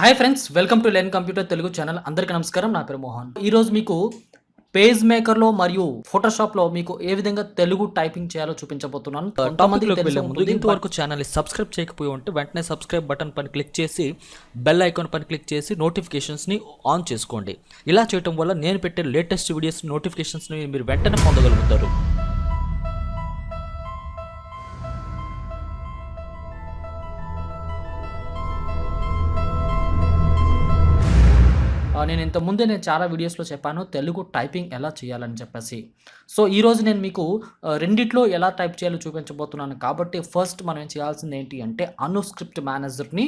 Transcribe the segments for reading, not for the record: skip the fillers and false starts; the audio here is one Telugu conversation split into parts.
Hi friends, welcome to learn computer Telugu channel. అందరికీ నమస్కారం. నా పేరు మోహన్. ఈరోజు మీకు పేజ్ మేకర్లో మరియు ఫోటోషాప్లో మీకు ఏ విధంగా తెలుగు టైపింగ్ చేయాలో చూపించబోతున్నాను. టాపిక్లోకి వెళ్ళే ముందు ఇంతవరకు ఛానల్ని సబ్స్క్రైబ్ చేయకపోయి ఉంటే వెంటనే సబ్స్క్రైబ్ బటన్ పైన క్లిక్ చేసి బెల్ ఐకాన్ పైన క్లిక్ చేసి నోటిఫికేషన్స్ని ఆన్ చేసుకోండి. ఇలా చేయడం వల్ల నేను పెట్టే లేటెస్ట్ వీడియోస్ నోటిఫికేషన్స్ని మీరు వెంటనే పొందగలుగుతారు. నేను చాలా వీడియోస్లో చెప్పాను తెలుగు టైపింగ్ ఎలా చేయాలని చెప్పేసి. సో ఈరోజు నేను మీకు రెండిట్లో ఎలా టైప్ చేయాలో చూపించబోతున్నాను. కాబట్టి ఫస్ట్ మనం ఏం చేయాల్సింది ఏంటి అంటే అనుస్క్రిప్ట్ మేనేజర్ని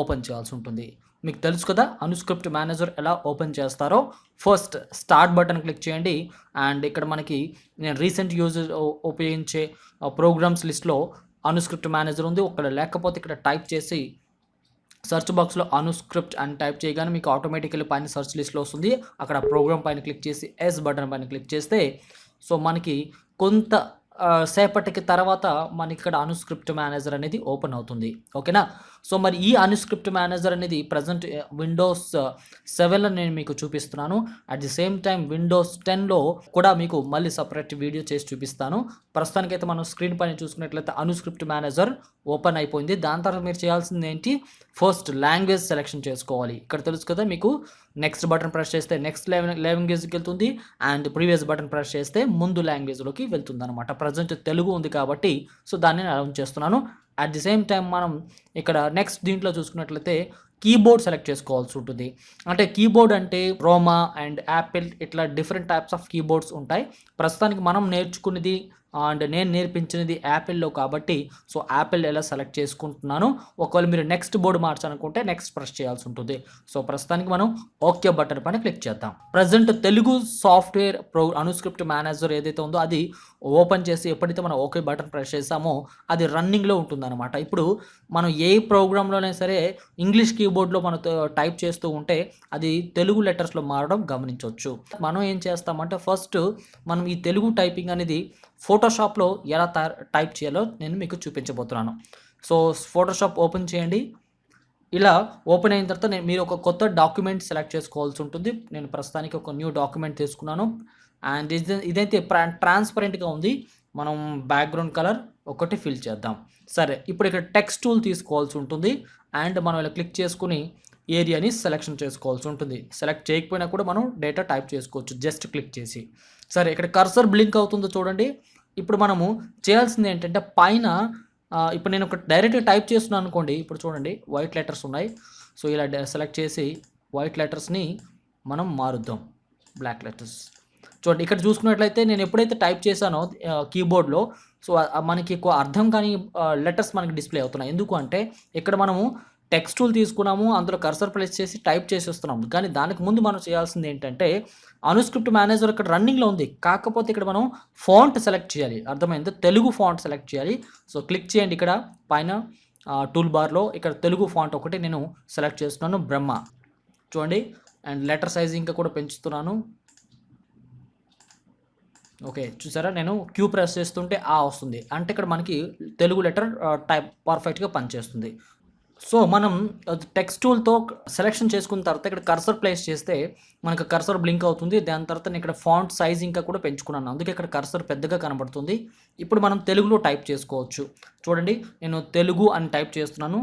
ఓపెన్ చేయాల్సి ఉంటుంది. మీకు తెలుసు కదా అనుస్క్రిప్ట్ మేనేజర్ ఎలా ఓపెన్ చేస్తారో. ఫస్ట్ స్టార్ట్ బటన్ క్లిక్ చేయండి. అండ్ ఇక్కడ మనకి నేను రీసెంట్ యూజర్ ఉపయోగించే ప్రోగ్రామ్స్ లిస్ట్లో అనుస్క్రిప్ట్ మేనేజర్ ఉంది. ఒకవేళ లేకపోతే ఇక్కడ టైప్ చేసి సెర్చ్ బాక్స్లో అనుస్క్రిప్ట్ అని టైప్ చేయగానే మీకు ఆటోమేటికల్లీ పైన సెర్చ్ లిస్ట్లో వస్తుంది. అక్కడ ప్రోగ్రామ్ పైన క్లిక్ చేసి ఎస్ బటన్ పైన క్లిక్ చేస్తే సో మనకి కొంత సేపటికి తర్వాత మనకి ఇక్కడ అనుస్క్రిప్ట్ మేనేజర్ అనేది ఓపెన్ అవుతుంది. ఓకేనా. సో మరి ఈ అనుస్క్రిప్ట్ మేనేజర్ అనేది ప్రజెంట్ విండోస్ 7లో నేను మీకు చూపిస్తున్నాను. At the same time Windows 10లో కూడా మీకు మళ్ళీ సపరేట్ వీడియో చేసి చూపిస్తాను. ప్రస్తుతానికైతే మనం స్క్రీన్ పైన చూసుకున్నట్లయితే అనుస్క్రిప్ట్ మేనేజర్ ఓపెన్ అయిపోయింది. దాని తర్వాత మీరు చేయాల్సింది ఏంటి, ఫస్ట్ లాంగ్వేజ్ సెలెక్షన్ చేసుకోవాలి. ఇక్కడ తెలుసు కదా మీకు నెక్స్ట్ బటన్ ప్రెస్ చేస్తే నెక్స్ట్ లాంగ్వేజ్కి వెళ్తుంది. అండ్ ప్రీవియస్ బటన్ ప్రెస్ చేస్తే ముందు లాంగ్వేజ్లోకి వెళ్తుంది అనమాట. ప్రజెంట్ తెలుగు ఉంది కాబట్టి సో దాన్ని నేను అనౌన్స్ చేస్తున్నాను. అట్ ది సేమ్ టైం మనం ఇక్కడ నెక్స్ట్ దీంట్లో చూసుకున్నట్లయితే కీబోర్డ్ సెలెక్ట్ చేసుకోవాల్సి ఉంటుంది. అంటే కీబోర్డ్ అంటే రోమా అండ్ యాపిల్ ఇట్లా డిఫరెంట్ టైప్స్ ఆఫ్ కీబోర్డ్స్ ఉంటాయి. ప్రస్తుతానికి మనం నేర్చుకునేది అండ్ నేను నేర్పించినది యాపిల్లో కాబట్టి సో యాపిల్ ఎలా సెలెక్ట్ చేసుకుంటున్నాను. ఒకవేళ మీరు నెక్స్ట్ బోర్డు మార్చాలనుకుంటే నెక్స్ట్ ప్రెస్ చేయాల్సి ఉంటుంది. సో ప్రస్తుతానికి మనం ఓకే బటన్ పైన క్లిక్ చేద్దాం. ప్రజెంట్ తెలుగు సాఫ్ట్వేర్ అనుస్క్రిప్ట్ మేనేజర్ ఏదైతే ఉందో అది ఓపెన్ చేసి ఎప్పుడైతే మనం ఓకే బటన్ ప్రెస్ చేసామో అది రన్నింగ్లో ఉంటుందన్నమాట. ఇప్పుడు మనం ఏ ప్రోగ్రాంలోనే సరే ఇంగ్లీష్ కీబోర్డ్లో మనం టైప్ చేస్తూ ఉంటే అది తెలుగు లెటర్స్లో మారడం గమనించవచ్చు. మనం ఏం చేస్తామంటే ఫస్ట్ మనం ఈ తెలుగు టైపింగ్ అనేది ఫోటోషాప్లో ఎలా టైప్ చేయాలో నేను మీకు చూపించబోతున్నాను. సో ఫోటోషాప్ ఓపెన్ చేయండి. ఇలా ఓపెన్ అయిన తర్వాత మీరు ఒక కొత్త డాక్యుమెంట్ సెలెక్ట్ చేసుకోవాల్సి ఉంటుంది. నేను ప్రస్తుతానికి ఒక న్యూ డాక్యుమెంట్ తీసుకున్నాను. అండ్ ఇదైతే ట్రాన్స్పరెంట్గా ఉంది. మనం బ్యాక్గ్రౌండ్ కలర్ ఒకటి ఫిల్ చేద్దాం. సరే, ఇప్పుడు ఇక్కడ టెక్స్ట్ టూల్ తీసుకోవాల్సి ఉంటుంది. అండ్ మనం ఇలా క్లిక్ చేసుకుని ఏరియాని సెలెక్షన్ చేసుకోవాల్సి ఉంటుంది. సెలెక్ట్ చేయకపోయినా కూడా మనం డేటా టైప్ చేసుకోవచ్చు జస్ట్ క్లిక్ చేసి. సరే, ఇక్కడ కర్సర్ బ్లింక్ అవుతుందో చూడండి. ఇప్పుడు మనము చేయాల్సింది ఏంటంటే పైన ఇప్పుడు నేను ఒక డైరెక్ట్గా టైప్ చేస్తున్నాను అనుకోండి. ఇప్పుడు చూడండి వైట్ లెటర్స్ ఉన్నాయి. సో ఇలా సెలెక్ట్ చేసి వైట్ లెటర్స్ని మనం మారుద్దాం బ్లాక్ లెటర్స్. చూడండి ఇక్కడ చూసుకున్నట్లయితే నేను ఎప్పుడైతే టైప్ చేశానో కీబోర్డ్లో సో మనకి ఎక్కువ అర్థం కాని లెటర్స్ మనకి డిస్ప్లే అవుతున్నాయి. ఎందుకు అంటే ఇక్కడ మనము టెక్స్ట్ టూల్ తీసుకున్నాము, అందులో కర్సర్ ప్లేస్ చేసి టైప్ చేసేస్తున్నాం. కానీ దానికి ముందు మనం చేయాల్సింది ఏంటంటే అనుస్క్రిప్ట్ మేనేజర్ ఇక్కడ రన్నింగ్లో ఉంది, కాకపోతే ఇక్కడ మనం ఫాంట్ సెలెక్ట్ చేయాలి. అర్థమైంది, తెలుగు ఫాంట్ సెలెక్ట్ చేయాలి. సో క్లిక్ చేయండి ఇక్కడ పైన టూల్ బార్లో. ఇక్కడ తెలుగు ఫాంట్ ఒకటి నేను సెలెక్ట్ చేస్తున్నాను, బ్రహ్మ. చూడండి, అండ్ లెటర్ సైజ్ ఇంకా కూడా పెంచుతున్నాను. ఓకే, చూసారా నేను క్యూ ప్రెస్ చేస్తుంటే ఆ వస్తుంది, అంటే ఇక్కడ మనకి తెలుగు లెటర్ టైప్ పర్ఫెక్ట్గా పనిచేస్తుంది. సో మనం టెక్స్ట్ టూల్తో సెలెక్షన్ చేసుకున్న తర్వాత ఇక్కడ కర్సర్ ప్లేస్ చేస్తే మనకు కర్సర్ బ్లింక్ అవుతుంది. దాని తర్వాత నేను ఇక్కడ ఫాంట్ సైజ్ ఇంకా కూడా పెంచుకున్నాను, అందుకే ఇక్కడ కర్సర్ పెద్దగా కనబడుతుంది. ఇప్పుడు మనం తెలుగులో టైప్ చేసుకోవచ్చు. చూడండి, నేను తెలుగు అని టైప్ చేస్తున్నాను.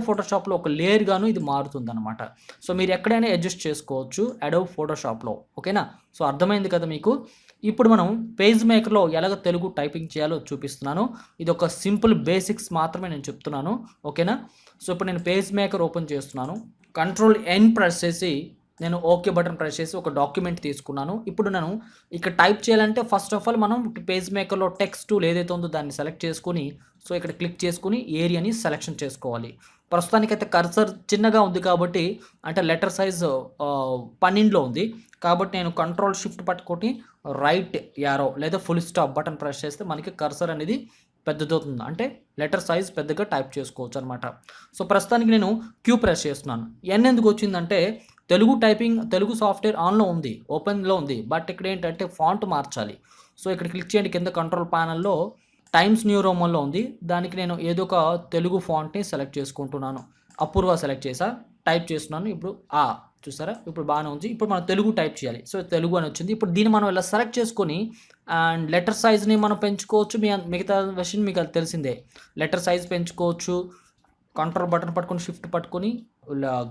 ఫోటోషాప్లో ఒక లేయర్ గాను ఇది మారుతుంది అనమాట. సో మీరు ఎక్కడైనా అడ్జస్ట్ చేసుకోవచ్చు అడోబ్ ఫోటోషాప్లో. ఓకేనా. సో అర్థమైంది కదా మీకు. ఇప్పుడు మనం పేజ్ మేకర్లో ఎలాగ తెలుగు టైపింగ్ చేయాలో చూపిస్తున్నాను. ఇది ఒక సింపుల్ బేసిక్స్ మాత్రమే నేను చెప్తున్నాను. ఓకేనా. సో ఇప్పుడు నేను పేజ్ మేకర్ ఓపెన్ చేస్తున్నాను. Ctrl+N ప్రెస్ చేసి నేను ఓకే బటన్ ప్రెస్ చేసి ఒక డాక్యుమెంట్ తీసుకున్నాను. ఇప్పుడు నేను ఇక్కడ టైప్ చేయాలంటే ఫస్ట్ ఆఫ్ ఆల్ మనం పేజ్ మేకర్లో టెక్స్ట్ టూల్ ఏదైతే ఉందో దాన్ని సెలెక్ట్ చేసుకుని సో ఇక్కడ క్లిక్ చేసుకుని ఏరియాని సెలెక్షన్ చేసుకోవాలి. ప్రస్తుతానికైతే కర్సర్ చిన్నగా ఉంది కాబట్టి అంటే లెటర్ సైజ్ 12లో ఉంది కాబట్టి నేను Ctrl+Shift పట్టుకొని రైట్ యారో లేదా ఫుల్ స్టాప్ బటన్ ప్రెస్ చేస్తే మనకి కర్సర్ అనేది పెద్దదవుతుంది, అంటే లెటర్ సైజ్ పెద్దగా టైప్ చేసుకోవచ్చు అనమాట. సో ప్రస్తుతానికి నేను క్యూ ప్రెస్ చేస్తున్నాను. ఎన్ ఎందుకు వచ్చిందంటే తెలుగు సాఫ్ట్వేర్ ఆన్లో ఉంది, ఓపెన్లో ఉంది, బట్ ఇక్కడ ఏంటంటే ఫాంట్ మార్చాలి. సో ఇక్కడ క్లిక్ చేయండి, కింద కంట్రోల్ ప్యానల్లో టైమ్స్ న్యూ రోమన్లో ఉంది. దానికి నేను ఏదో ఒక తెలుగు ఫాంట్ని సెలెక్ట్ చేసుకుంటున్నాను. అపూర్వ సెలెక్ట్ చేసా, టైప్ చేస్తున్నాను. ఇప్పుడు చూసారా, ఇప్పుడు బాగానే ఉంది. ఇప్పుడు మనం తెలుగు టైప్ చేయాలి. సో తెలుగు అని వచ్చింది. ఇప్పుడు దీన్ని మనం ఇలా సెలెక్ట్ చేసుకొని అండ్ లెటర్ సైజ్ని మనం పెంచుకోవచ్చు. మిగతా విషయం మీకు అది తెలిసిందే. లెటర్ సైజ్ పెంచుకోవచ్చు. కంట్రోల్ బటన్ పట్టుకొని షిఫ్ట్ పట్టుకొని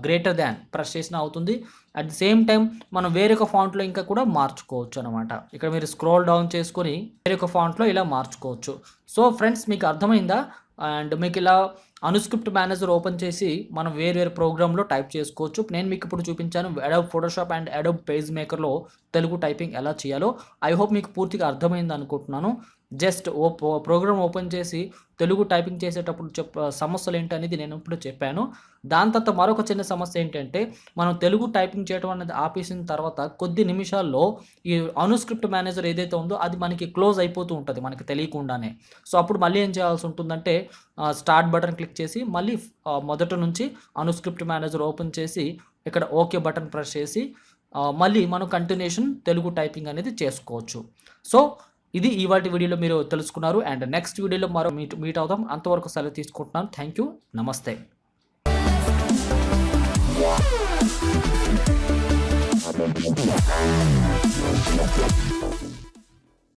గ్రేటర్ దాన్ ప్రెస్ చేసిన అవుతుంది. అట్ ది సేమ్ టైం మనం వేరొక ఫాంట్లో ఇంకా కూడా మార్చుకోవచ్చు అనమాట. ఇక్కడ మీరు స్క్రోల్ డౌన్ చేసుకొని వేరొక ఫాంట్లో ఇలా మార్చుకోవచ్చు. సో ఫ్రెండ్స్, మీకు అర్థమైందా? అండ్ మీకు ఇలా అనుస్క్రిప్ట్ మేనేజర్ ఓపెన్ చేసి మనం వేరే ప్రోగ్రాంలో టైప్ చేసుకోవచ్చు. నేను మీకు ఇప్పుడు చూపించాను Adobe Photoshop and Adobe page మేకర్లో తెలుగు టైపింగ్ ఎలా చేయాలో. ఐ హోప్ మీకు పూర్తిగా అర్థమైంది అనుకుంటున్నాను. జస్ట్ ప్రోగ్రామ్ ఓపెన్ చేసి తెలుగు టైపింగ్ చేసేటప్పుడు సమస్యలు ఏంటి అనేది నేను ఇప్పుడు చెప్పాను. దాని తర్వాత మరొక చిన్న సమస్య ఏంటంటే, మనం తెలుగు టైపింగ్ చేయడం అనేది ఆపేసిన తర్వాత కొద్ది నిమిషాల్లో ఈ అనుస్క్రిప్ట్ మేనేజర్ ఏదైతే ఉందో అది మనకి క్లోజ్ అయిపోతూ ఉంటుంది మనకి తెలియకుండానే. సో అప్పుడు మళ్ళీ ఏం చేయాల్సి ఉంటుందంటే, స్టార్ట్ బటన్ క్లిక్ చేసి మళ్ళీ మొదటి నుంచి అనుస్క్రిప్ట్ మేనేజర్ ఓపెన్ చేసి ఇక్కడ ఓకే బటన్ ప్రెస్ చేసి మళ్ళీ మనం కంటిన్యూషన్ తెలుగు టైపింగ్ అనేది చేసుకోవచ్చు. సో ఇది ఇవాల్టి వీడియోలో మీరు తెలుసుకున్నారు. అండ్ నెక్స్ట్ వీడియోలో మరో మీట్ అవుదాం. అంతవరకు సెలవు తీసుకుంటున్నాను. Thank you. నమస్తే.